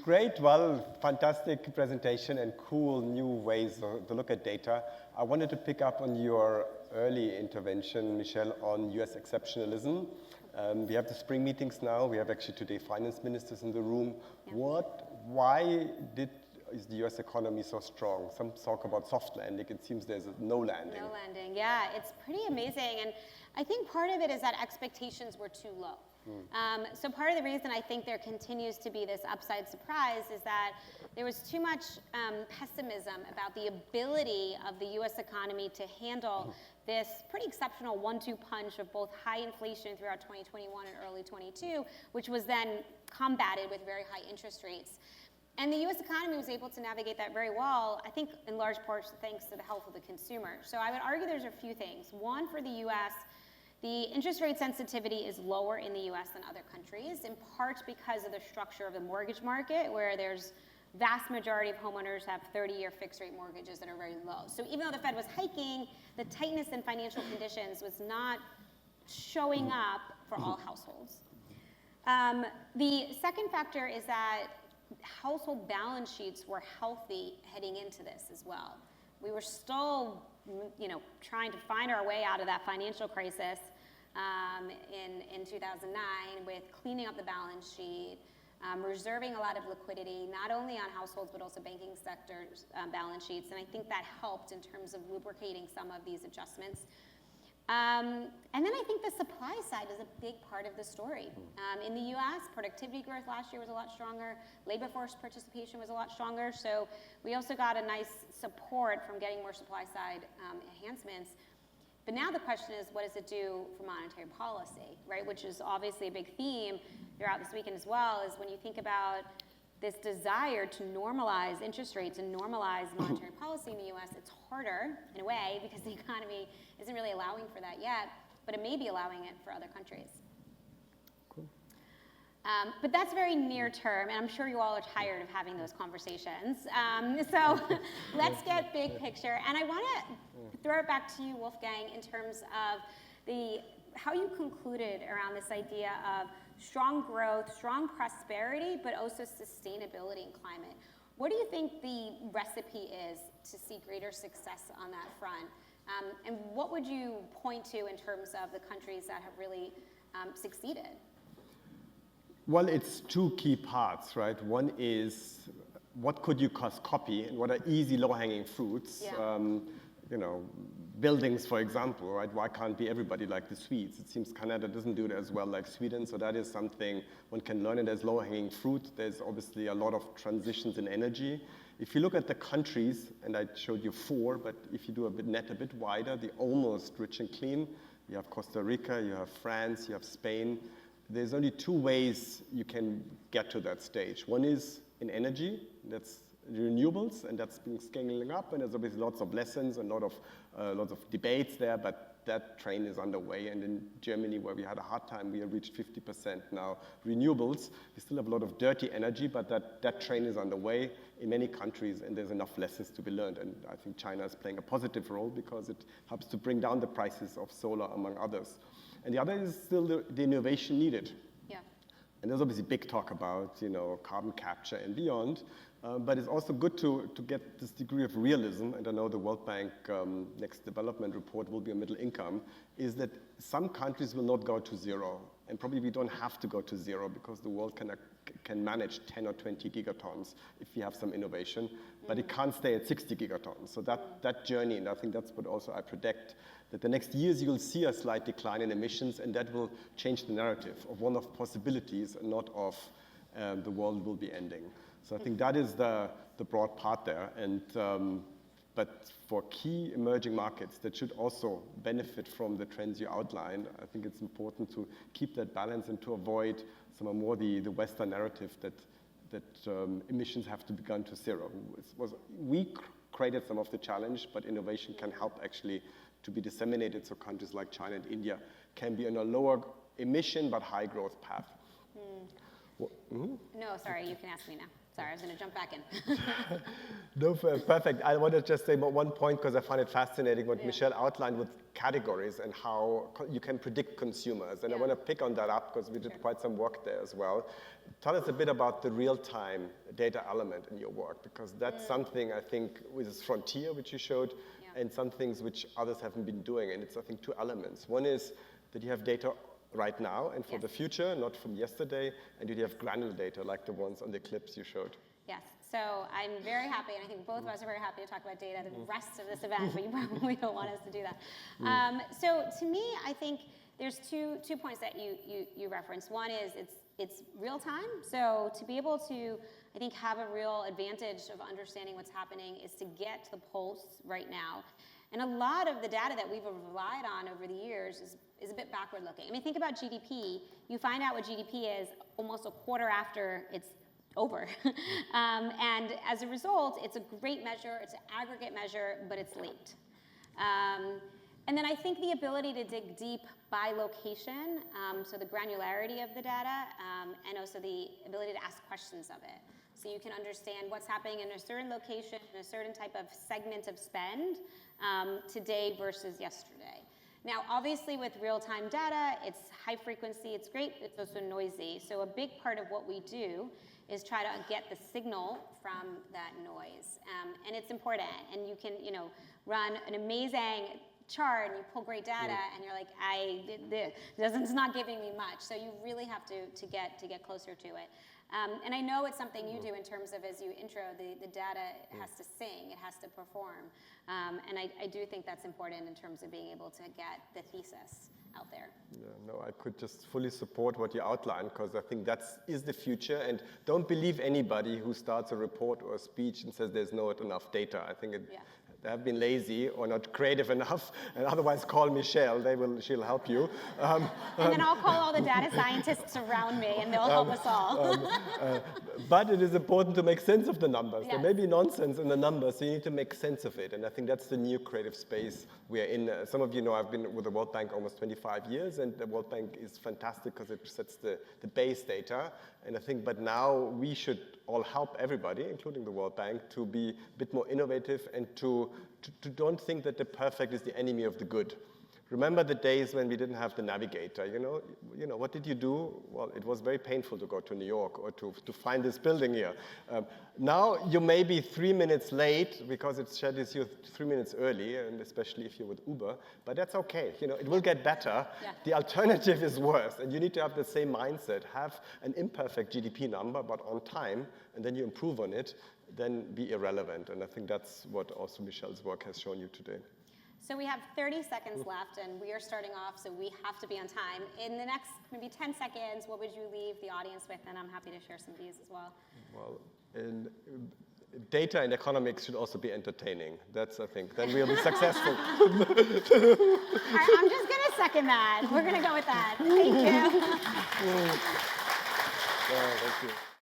Great, well, fantastic presentation and cool new ways to look at data. I wanted to pick up on your early intervention, Michelle, on US exceptionalism. We have the spring meetings now. We have actually today finance ministers in the room. Yeah. Why is the US economy so strong? Some talk about soft landing. It seems there's a no landing. No landing, yeah, it's pretty amazing. And I think part of it is that expectations were too low. So part of the reason I think there continues to be this upside surprise is that there was too much pessimism about the ability of the US economy to handle this pretty exceptional 1-2 punch of both high inflation throughout 2021 and early 22, which was then combated with very high interest rates. And the US economy was able to navigate that very well, I think in large part thanks to the health of the consumer. So I would argue there's a few things. One, for the US, the interest rate sensitivity is lower in the US than other countries, in part because of the structure of the mortgage market, where there's vast majority of homeowners have 30-year fixed rate mortgages that are very low. So even though the Fed was hiking, the tightness in financial conditions was not showing up for all households. The second factor is that household balance sheets were healthy heading into this as well. We were still, trying to find our way out of that financial crisis in 2009 with cleaning up the balance sheet, reserving a lot of liquidity, not only on households but also banking sector's balance sheets, and I think that helped in terms of lubricating some of these adjustments. And then I think the supply side is a big part of the story. In the US, productivity growth last year was a lot stronger, labor force participation was a lot stronger, so we also got a nice support from getting more supply side enhancements. But now the question is, what does it do for monetary policy, right? Which is obviously a big theme throughout this weekend as well, is when you think about this desire to normalize interest rates and normalize monetary policy in the US, it's harder in a way because the economy isn't really allowing for that yet, but it may be allowing it for other countries. Cool. But that's very near term, and I'm sure you all are tired of having those conversations. So let's get big picture. And I want to throw it back to you, Wolfgang, in terms of how you concluded around this idea of strong growth, strong prosperity, but also sustainability and climate. What do you think the recipe is to see greater success on that front? And what would you point to in terms of the countries that have really succeeded? Well, it's two key parts, right? One is what could you copy and what are easy low-hanging fruits? Yeah. Buildings, for example, right? Why can't be everybody like the Swedes? It seems Canada doesn't do it as well like Sweden, so that is something one can learn it as low-hanging fruit. There's obviously a lot of transitions in energy. If you look at the countries, and I showed you 4, but if you do a bit wider, the almost rich and clean, you have Costa Rica, you have France, you have Spain. There's only 2 ways you can get to that stage. One is in energy, that's renewables, and that's been scaling up, and there's obviously lots of lessons and lots of debates there, but that train is underway. And in Germany, where we had a hard time, we have reached 50% now renewables. We still have a lot of dirty energy, but that train is underway in many countries, and there's enough lessons to be learned. And I think China is playing a positive role because it helps to bring down the prices of solar, among others. And the other is still the innovation needed. Yeah. And there's obviously big talk about, carbon capture and beyond. But it's also good to get this degree of realism, and I know the World Bank next development report will be on middle income, is that some countries will not go to zero. And probably we don't have to go to zero because the world can manage 10 or 20 gigatons if we have some innovation, but it can't stay at 60 gigatons. So that journey, and I think that's what also I predict, that the next years you'll see a slight decline in emissions, and that will change the narrative of one of possibilities and not of the world will be ending. So I think that is the broad part there. And but for key emerging markets that should also benefit from the trends you outlined, I think it's important to keep that balance and to avoid some more the Western narrative that emissions have to be gone to zero. We created some of the challenge, but innovation can help actually to be disseminated so countries like China and India can be on a lower emission but high growth path. No, sorry, you can ask me now. Sorry, I was going to jump back in. No, perfect. I want to just say one point because I find it fascinating what Michelle outlined with categories and how you can predict consumers. And I want to pick on that up because we did quite some work there as well. Tell us a bit about the real-time data element in your work, because that's something I think with this frontier, which you showed, and some things which others haven't been doing. And it's, I think, two elements. One is that you have data right now and for the future, not from yesterday, and you have granular data like the ones on the clips you showed. Yes, so I'm very happy, and I think both of us are very happy to talk about data the rest of this event, but you probably don't want us to do that. So to me, I think there's two points that you referenced. One is it's real time, so to be able to, I think, have a real advantage of understanding what's happening is to get to the pulse right now. And a lot of the data that we've relied on over the years is a bit backward looking. I mean, think about GDP. You find out what GDP is almost a quarter after it's over. And as a result, it's a great measure, it's an aggregate measure, but it's late. And then I think the ability to dig deep by location, so the granularity of the data, and also the ability to ask questions of it. So you can understand what's happening in a certain location, in a certain type of segment of spend, today versus yesterday. Now, obviously with real-time data, it's high frequency, it's great, it's also noisy. So a big part of what we do is try to get the signal from that noise. And it's important, and you can, run an amazing chart and you pull great data and you're like, it's not giving me much. So you really have to get closer to it. And I know it's something you do in terms of, as you intro, the data has to sing, it has to perform. And I do think that's important in terms of being able to get the thesis out there. Yeah, no, I could just fully support what you outlined, because I think that is the future. And don't believe anybody who starts a report or a speech and says there's not enough data. I think they have been lazy or not creative enough, and otherwise call Michelle, she'll help you. And then I'll call all the data scientists around me and they'll help us all. But it is important to make sense of the numbers. Yes. There may be nonsense in the numbers, so you need to make sense of it. And I think that's the new creative space we are in. Some of you know I've been with the World Bank almost 25 years, and the World Bank is fantastic because it sets the base data. And I think, but now we should all help everybody, including the World Bank, to be a bit more innovative and to don't think that the perfect is the enemy of the good. Remember the days when we didn't have the navigator, what did you do? Well, it was very painful to go to New York or to find this building here. Now you may be 3 minutes late because it schedules you 3 minutes early, and especially if you're with Uber, but that's okay. It will get better. Yeah. The alternative is worse, and you need to have the same mindset. Have an imperfect GDP number, but on time, and then you improve on it, then be irrelevant. And I think that's what also Michelle's work has shown you today. So we have 30 seconds left, and we are starting off, so we have to be on time. In the next maybe 10 seconds, what would you leave the audience with? And I'm happy to share some views as well. Well, data and economics should also be entertaining. That's, I think, then we'll be successful. I'm just going to second that. We're going to go with that. Thank you. Thank you.